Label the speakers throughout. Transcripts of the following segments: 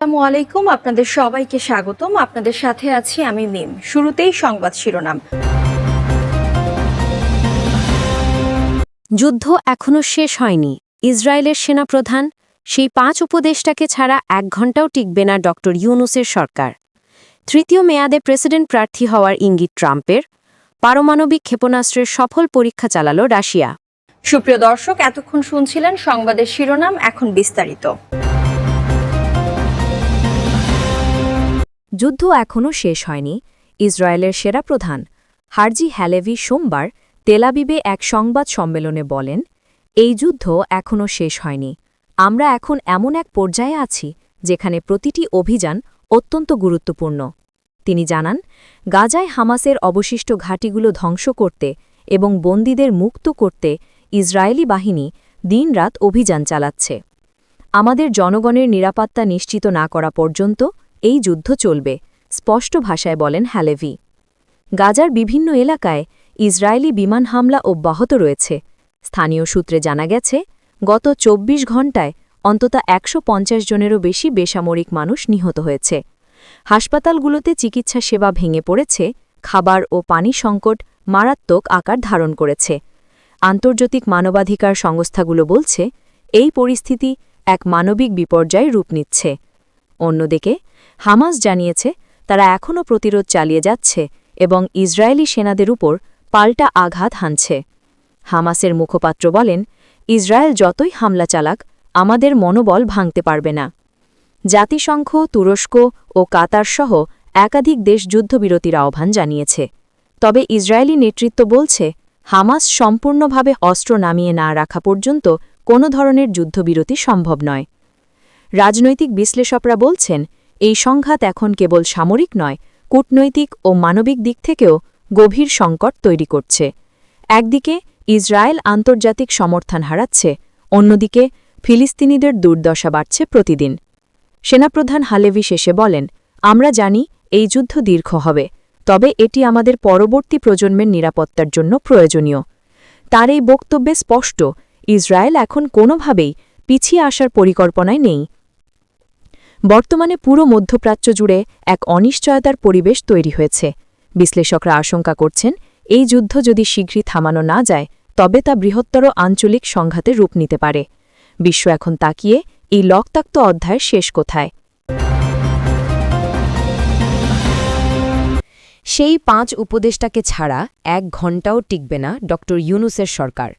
Speaker 1: আসসালামু আলাইকুম, আপনাদের সবাইকে স্বাগতম। আপনাদের সাথে আছি আমি মিম। শুরুতেই সংবাদ শিরোনাম।
Speaker 2: যুদ্ধ এখনো শেষ হয়নি। ইসরায়েলের সেনাপ্রধান সেই ৫ উপদেষ্টাকে ছাড়া ১ ঘণ্টাও টিকবে না ড ইউনূসের সরকার। তৃতীয় মেয়াদে প্রেসিডেন্ট প্রার্থী হওয়ার ইঙ্গিত ট্রাম্পের। পারমাণবিক ক্ষেপণাস্ত্রের সফল পরীক্ষা চালাল রাশিয়া।
Speaker 1: সুপ্রিয় দর্শক, এতক্ষণ শুনছিলেন সংবাদের শিরোনাম, এখন বিস্তারিত।
Speaker 2: যুদ্ধ এখনও শেষ হয়নি। ইসরায়েলের সেনাপ্রধান হার্জি হ্যালেভি সোমবার তেলাবিবে এক সংবাদ সম্মেলনে বলেন, এই যুদ্ধ এখনও শেষ হয়নি। আমরা এখন এমন এক পর্যায়ে আছি যেখানে প্রতিটি অভিযান অত্যন্ত গুরুত্বপূর্ণ। তিনি জানান, গাজায় হামাসের অবশিষ্ট ঘাঁটিগুলো ধ্বংস করতে এবং বন্দীদের মুক্ত করতে ইসরায়েলি বাহিনী দিনরাত অভিযান চালাচ্ছে। আমাদের জনগণের নিরাপত্তা নিশ্চিত না করা পর্যন্ত এই যুদ্ধ চলবে, স্পষ্ট ভাষায় বলেন হ্যালেভি। গাজার বিভিন্ন এলাকায় ইসরায়েলি বিমান হামলা অব্যাহত রয়েছে। স্থানীয় সূত্রে জানা গেছে, গত ২৪ ঘণ্টায় অন্তত ১৫০ জনেরও বেশি বেসামরিক মানুষ নিহত হয়েছে। হাসপাতালগুলোতে চিকিৎসা সেবা ভেঙে পড়েছে, খাবার ও পানি সংকট মারাত্মক আকার ধারণ করেছে। আন্তর্জাতিক মানবাধিকার সংস্থাগুলো বলছে, এই পরিস্থিতি এক মানবিক বিপর্যয় রূপ নিচ্ছে। অন্যদিকে হামাস জানিয়েছে, তারা এখনও প্রতিরোধ চালিয়ে যাচ্ছে এবং ইসরায়েলি সেনাদের উপর পাল্টা আঘাত হানছে। হামাসের মুখপাত্র বলেন, ইসরায়েল যতই হামলা চালাক, আমাদের মনোবল ভাঙতে পারবে না। জাতিসংঘ, তুরস্ক ও কাতার সহ একাধিক দেশ যুদ্ধবিরতির আহ্বান জানিয়েছে। তবে ইসরায়েলি নেতৃত্ব বলছে, হামাস সম্পূর্ণভাবে অস্ত্র নামিয়ে না রাখা পর্যন্ত কোনো ধরনের যুদ্ধবিরতি সম্ভব নয়। রাজনৈতিক বিশ্লেষকরা বলছেন, এই সংঘাত এখন কেবল সামরিক নয়, কূটনৈতিক ও মানবিক দিক থেকেও গভীর সংকট তৈরি করছে। একদিকে ইসরায়েল আন্তর্জাতিক সমর্থন হারাচ্ছে, অন্যদিকে ফিলিস্তিনিদের দুর্দশা বাড়ছে প্রতিদিন। সেনাপ্রধান হালেভি শেষে বলেন, আমরা জানি এই যুদ্ধ দীর্ঘ হবে, তবে এটি আমাদের পরবর্তী প্রজন্মের নিরাপত্তার জন্য প্রয়োজনীয়। তার এই বক্তব্যে স্পষ্ট, ইসরায়েল এখন কোনোভাবেই পিছিয়ে আসার পরিকল্পনায় নেই। বর্তমানে পুরো মধ্যপ্রাচ্য জুড়ে এক অনিশ্চয়তার পরিবেশ তৈরি হয়েছে। বিশ্লেষকরা আশঙ্কা করছেন, এই যুদ্ধ যদি শীঘ্রই থামানো না যায়, তবে তা বৃহত্তর আঞ্চলিক সংঘাতে রূপ নিতে পারে। বিশ্ব এখন তাকিয়ে এই রক্তাক্ত অধ্যায়ের শেষ কোথায়। সেই ৫ উপদেষ্টাকে ছাড়া ১ ঘণ্টাও টিকবে না ড ইউনূসের সরকার।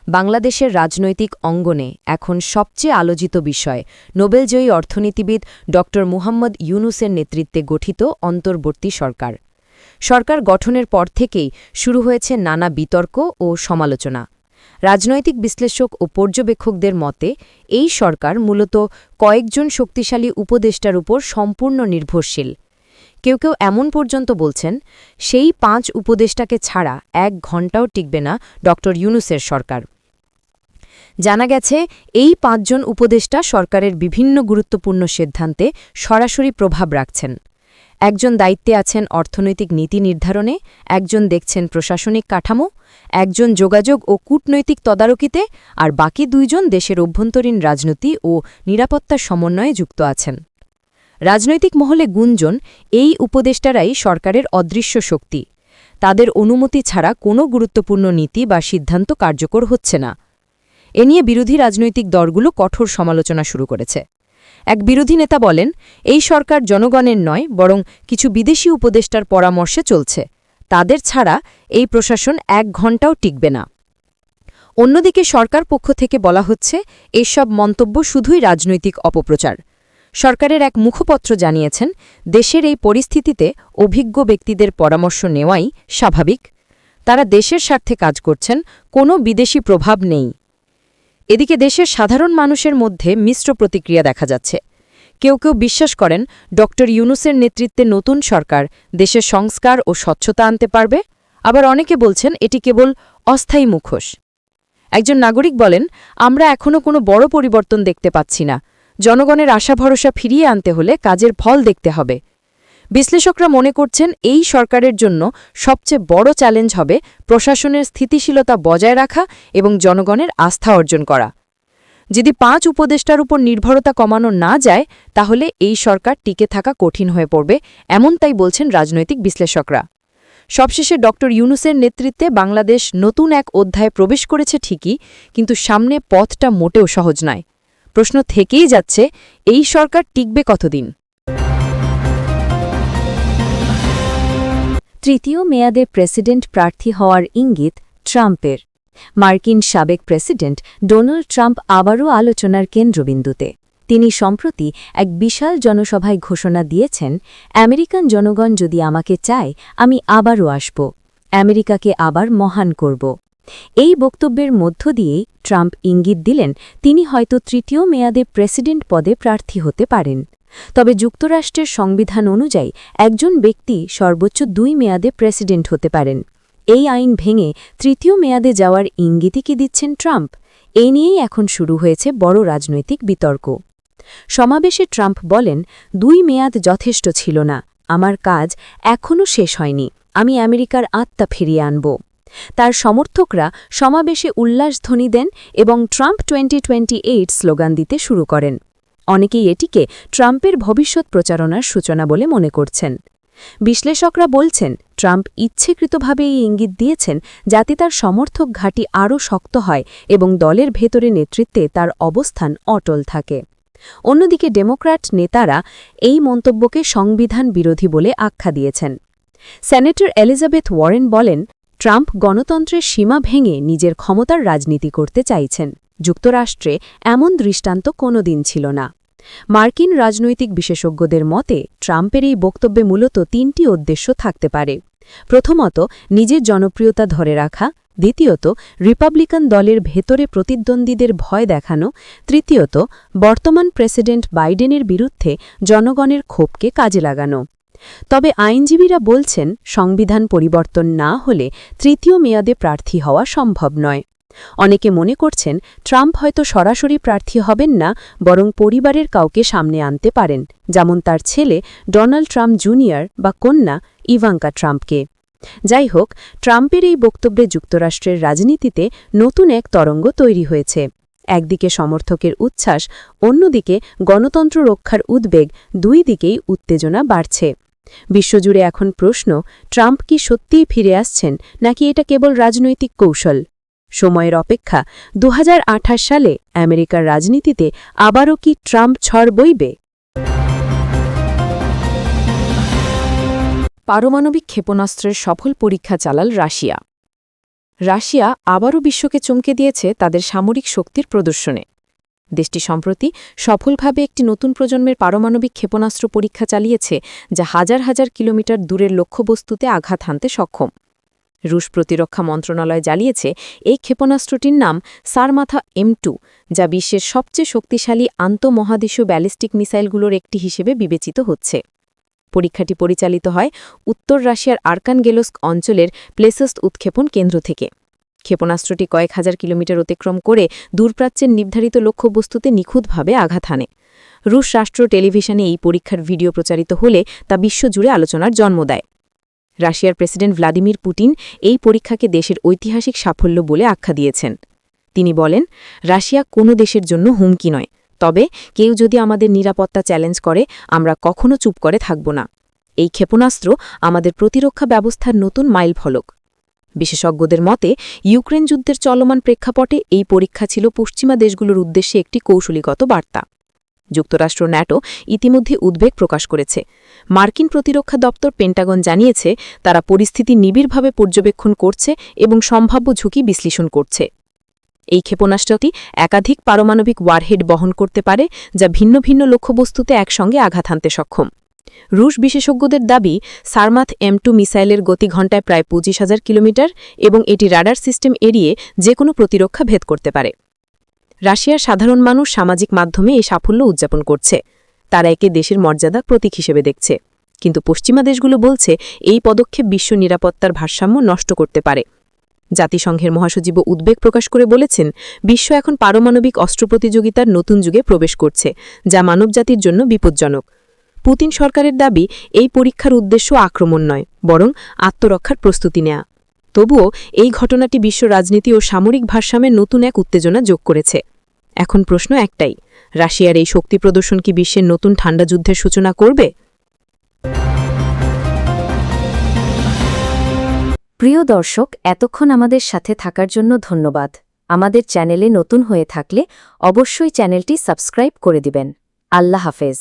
Speaker 2: বাংলাদেশের রাজনৈতিক অঙ্গনে এখন সবচেয়ে আলোচিত বিষয় নোবেলজয়ী অর্থনীতিবিদ ড মুহাম্মদ ইউনূসের নেতৃত্বে গঠিত অন্তর্বর্তী সরকার। সরকার গঠনের পর থেকেই শুরু হয়েছে নানা বিতর্ক ও সমালোচনা। রাজনৈতিক বিশ্লেষক ও পর্যবেক্ষকদের মতে, এই সরকার মূলত কয়েকজন শক্তিশালী উপদেষ্টার উপর সম্পূর্ণ নির্ভরশীল। কেউ কেউ এমন পর্যন্ত বলছেন, সেই ৫ উপদেষ্টাকে ছাড়া ১ ঘণ্টাও টিকবে না ড ইউনূসের সরকার। জানা গেছে, এই ৫ জন উপদেষ্টা সরকারের বিভিন্ন গুরুত্বপূর্ণ সিদ্ধান্তে সরাসরি প্রভাব রাখছেন। একজন দায়িত্বে আছেন অর্থনৈতিক নীতি নির্ধারণে, একজন দেখছেন প্রশাসনিক কাঠামো, একজন যোগাযোগ ও কূটনৈতিক তদারকিতে, আর বাকি ২ জন দেশের অভ্যন্তরীণ রাজনীতি ও নিরাপত্তার সমন্বয়ে যুক্ত আছেন। রাজনৈতিক মহলে গুঞ্জন, এই উপদেষ্টারাই সরকারের অদৃশ্য শক্তি। তাদের অনুমতি ছাড়া কোনো গুরুত্বপূর্ণ নীতি বা সিদ্ধান্ত কার্যকর হচ্ছে না। এ নিয়ে বিরোধী রাজনৈতিক দলগুলো কঠোর সমালোচনা শুরু করেছে। এক বিরোধী নেতা বলেন, এই সরকার জনগণের নয়, বরং কিছু বিদেশি উপদেষ্টার পরামর্শে চলছে। তাদের ছাড়া এই প্রশাসন ১ ঘণ্টাও টিকবে না। অন্যদিকে সরকার পক্ষ থেকে বলা হচ্ছে, এসব মন্তব্য শুধুই রাজনৈতিক অপপ্রচার। সরকারের এক মুখপত্র জানিয়েছেন, দেশের এই পরিস্থিতিতে অভিজ্ঞ ব্যক্তিদের পরামর্শ নেওয়াই স্বাভাবিক। তারা দেশের স্বার্থে কাজ করছেন, কোনো বিদেশি প্রভাব নেই। এদিকে দেশের সাধারণ মানুষের মধ্যে মিশ্র প্রতিক্রিয়া দেখা যাচ্ছে। কেউ কেউ বিশ্বাস করেন, ড ইউনূসের নেতৃত্বে নতুন সরকার দেশের সংস্কার ও স্বচ্ছতা আনতে পারবে, আবার অনেকে বলছেন এটি কেবল অস্থায়ী মুখোশ। একজন নাগরিক বলেন, আমরা এখনও কোনো বড় পরিবর্তন দেখতে পাচ্ছি না। জনগণের আশা ভরসা ফিরিয়ে আনতে হলে কাজের ফল দেখতে হবে। বিশ্লেষকরা মনে করছেন, এই সরকারের জন্য সবচেয়ে বড় চ্যালেঞ্জ হবে প্রশাসনের স্থিতিশীলতা বজায় রাখা এবং জনগণের আস্থা অর্জন করা। যদি 5 উপদেষ্টার উপর নির্ভরতা কমানো না যায় তাহলে এই সরকার টিকে থাকা কঠিন হয়ে পড়বে, এমনটাই বলছেন রাজনৈতিক বিশ্লেষকরা। সবশেষে ড ইউনূসের নেতৃত্বে বাংলাদেশ নতুন এক অধ্যায়ে প্রবেশ করেছে ঠিকই, কিন্তু সামনে পথটা মোটেও সহজ নয়। প্রশ্ন থেকেই যাচ্ছে, এই সরকার টিকবে কতদিন? তৃতীয় মেয়াদে প্রেসিডেন্ট প্রার্থী হওয়ার ইঙ্গিত ট্রাম্পের। মার্কিন সাবেক প্রেসিডেন্ট ডোনাল্ড ট্রাম্প আবারও আলোচনার কেন্দ্রবিন্দুতে। তিনি সম্প্রতি এক বিশাল জনসভায় ঘোষণা দিয়েছেন, আমেরিকান জনগণ যদি আমাকে চায় আমি আবারও আসব, আমেরিকাকে আবার মহান করব। এই বক্তব্যের মধ্য দিয়েই ট্রাম্প ইঙ্গিত দিলেন তিনি হয়তো তৃতীয় মেয়াদে প্রেসিডেন্ট পদে প্রার্থী হতে পারেন। তবে যুক্তরাষ্ট্রের সংবিধান অনুযায়ী একজন ব্যক্তি সর্বোচ্চ 2 মেয়াদে প্রেসিডেন্ট হতে পারেন। এই আইন ভেঙে তৃতীয় মেয়াদে যাওয়ার ইঙ্গিতই কি দিচ্ছেন ট্রাম্প? এই নিয়েই এখন শুরু হয়েছে বড় রাজনৈতিক বিতর্ক। সমাবেশে ট্রাম্প বলেন, 2 মেয়াদ যথেষ্ট ছিল না, আমার কাজ এখনও শেষ হয়নি, আমি আমেরিকার আত্মা ফিরিয়ে আনব। তার সমর্থকরা সমাবেশে উল্লাসধ্বনি দেন এবং ট্রাম্প 2028 স্লোগান দিতে শুরু করেন। অনেকেই এটিকে ট্রাম্পের ভবিষ্যৎ প্রচারণার সূচনা বলে মনে করছেন। বিশ্লেষকরা বলছেন, ট্রাম্প ইচ্ছেকৃতভাবে এই ইঙ্গিত দিয়েছেন যাতে তার সমর্থক ঘাঁটি আরও শক্ত হয় এবং দলের ভেতরে নেতৃত্বে তার অবস্থান অটল থাকে। অন্যদিকে ডেমোক্র্যাট নেতারা এই মন্তব্যকে সংবিধান বিরোধী বলে আখ্যা দিয়েছেন। সেনেটর এলিজাবেথ ওয়ারেন বলেন, ট্রাম্প গণতন্ত্রের সীমা ভেঙে নিজের ক্ষমতার রাজনীতি করতে চাইছেন। যুক্তরাষ্ট্রে এমন দৃষ্টান্ত কোনোদিন ছিল না। মার্কিন রাজনৈতিক বিশেষজ্ঞদের মতে ট্রাম্পের এই বক্তব্যে মূলত 3টি উদ্দেশ্য থাকতে পারে। প্রথমত, নিজের জনপ্রিয়তা ধরে রাখা; দ্বিতীয়ত, রিপাবলিকান দলের ভেতরে প্রতিদ্বন্দ্বীদের ভয় দেখানো; তৃতীয়ত, বর্তমান প্রেসিডেন্ট বাইডেনের বিরুদ্ধে জনগণের ক্ষোভকে কাজে লাগানো। তবে আইনজীবীরা বলছেন, সংবিধান পরিবর্তন না হলে তৃতীয় মেয়াদে প্রার্থী হওয়া সম্ভব নয়। অনেকে মনে করছেন, ট্রাম্প হয়তো সরাসরি প্রার্থী হবেন না, বরং পরিবারের কাউকে সামনে আনতে পারেন, যেমন তার ছেলে ডোনাল্ড ট্রাম্প জুনিয়র বা কন্যা ইভাঙ্কা ট্রাম্পকে। যাই হোক, ট্রাম্পের এই বক্তব্যে যুক্তরাষ্ট্রের রাজনীতিতে নতুন এক তরঙ্গ তৈরি হয়েছে। একদিকে সমর্থকের উচ্ছ্বাস, অন্যদিকে গণতন্ত্র রক্ষার উদ্বেগ, দুই দিকেই উত্তেজনা বাড়ছে। বিশ্বজুড়ে এখন প্রশ্ন, ট্রাম্প কি সত্যিই ফিরে আসছেন নাকি এটা কেবল রাজনৈতিক কৌশল? সময়ের অপেক্ষা। 2028 সালে আমেরিকার রাজনীতিতে আবারও কি ট্রাম্প ঝড় বইবে? পারমাণবিক ক্ষেপণাস্ত্রের সফল পরীক্ষা চালাল রাশিয়া। রাশিয়া আবারও বিশ্বকে চমকে দিয়েছে তাদের সামরিক শক্তির প্রদর্শনে। দেশটি সম্প্রতি সফলভাবে একটি নতুন প্রজন্মের পারমাণবিক ক্ষেপণাস্ত্র পরীক্ষা চালিয়েছে, যা হাজার হাজার কিলোমিটার দূরের লক্ষ্যবস্তুতে আঘাত হানতে সক্ষম। রুশ প্রতিরক্ষা মন্ত্রণালয় জানিয়েছে, এই ক্ষেপণাস্ত্রটির নাম সারমাথা M2, যা বিশ্বের সবচেয়ে শক্তিশালী আন্তঃমহাদেশীয় ব্যালিস্টিক মিসাইলগুলোর একটি হিসেবে বিবেচিত হচ্ছে। পরীক্ষাটি পরিচালিত হয় উত্তর রাশিয়ার আর্কানগেলস্ক অঞ্চলের প্লেসস্ট উৎক্ষেপণ কেন্দ্র থেকে। ক্ষেপণাস্ত্রটি কয়েক হাজার কিলোমিটার অতিক্রম করে দূরপ্রাচ্যের নির্ধারিত লক্ষ্যবস্তুতে নিখুঁতভাবে আঘাত হানে। রুশ রাষ্ট্র টেলিভিশনে এই পরীক্ষার ভিডিও প্রচারিত হলে তা বিশ্বজুড়ে আলোচনার জন্ম দেয়। রাশিয়ার প্রেসিডেন্ট ভ্লাদিমির পুতিন এই পরীক্ষাকে দেশের ঐতিহাসিক সাফল্য বলে আখ্যা দিয়েছেন। তিনি বলেন, রাশিয়া কোনো দেশের জন্য হুমকি নয়, তবে কেউ যদি আমাদের নিরাপত্তা চ্যালেঞ্জ করে আমরা কখনো চুপ করে থাকব না। এই ক্ষেপণাস্ত্র আমাদের প্রতিরক্ষা ব্যবস্থার নতুন মাইলফলক। বিশেষজ্ঞদের মতে, ইউক্রেন যুদ্ধের চলমান প্রেক্ষাপটে এই পরীক্ষা ছিল পশ্চিমা দেশগুলোর উদ্দেশ্যে একটি কৌশলীগত বার্তা। যুক্তরাষ্ট্র ন্যাটো ইতিমধ্যে উদ্বেগ প্রকাশ করেছে। মার্কিন প্রতিরক্ষা দপ্তর পেন্টাগন জানিয়েছে, তারা পরিস্থিতি নিবিড়ভাবে পর্যবেক্ষণ করছে এবং সম্ভাব্য ঝুঁকি বিশ্লেষণ করছে। এই ক্ষেপণাস্ত্রটি একাধিক পারমাণবিক ওয়ারহেড বহন করতে পারে, যা ভিন্ন ভিন্ন লক্ষ্যবস্তুতে একসঙ্গে আঘাত হানতে সক্ষম। রুশ বিশেষজ্ঞদের দাবি, সারমাথ M2 মিসাইলের গতি ঘণ্টায় প্রায় 25,000 কিলোমিটার এবং এটি রাডার সিস্টেম এড়িয়ে যে কোনো প্রতিরক্ষা ভেদ করতে পারে। রাশিয়ার সাধারণ মানুষ সামাজিক মাধ্যমে এই সাফল্য উদযাপন করছে। তারা একে দেশের মর্যাদা প্রতীক হিসেবে দেখছে। কিন্তু পশ্চিমা দেশগুলো বলছে, এই পদক্ষেপ বিশ্ব নিরাপত্তার ভারসাম্য নষ্ট করতে পারে। জাতিসংঘের মহাসচিব উদ্বেগ প্রকাশ করে বলেছেন, বিশ্ব এখন পারমাণবিক অস্ত্র প্রতিযোগিতার নতুন যুগে প্রবেশ করছে, যা মানবজাতির জন্য বিপজ্জনক। পুতিন সরকারের দাবি, এই পরীক্ষার উদ্দেশ্য আক্রমণ নয়, বরং আত্মরক্ষার প্রস্তুতি নেয়া। তবুও এই ঘটনাটি বিশ্ব রাজনীতি ও সামরিক ভারসাম্যে নতুন এক উত্তেজনা যোগ করেছে।
Speaker 3: এখন প্রশ্ন একটাই, রাশিয়ার এই শক্তি প্রদর্শন কি বিশ্বের নতুন ঠান্ডা যুদ্ধের সূচনা করবে?
Speaker 2: প্রিয় দর্শক, এতক্ষণ আমাদের সাথে থাকার জন্য ধন্যবাদ। আমাদের চ্যানেলে নতুন হয়ে থাকলে অবশ্যই চ্যানেলটি সাবস্ক্রাইব করে দিবেন। আল্লাহ হাফেজ।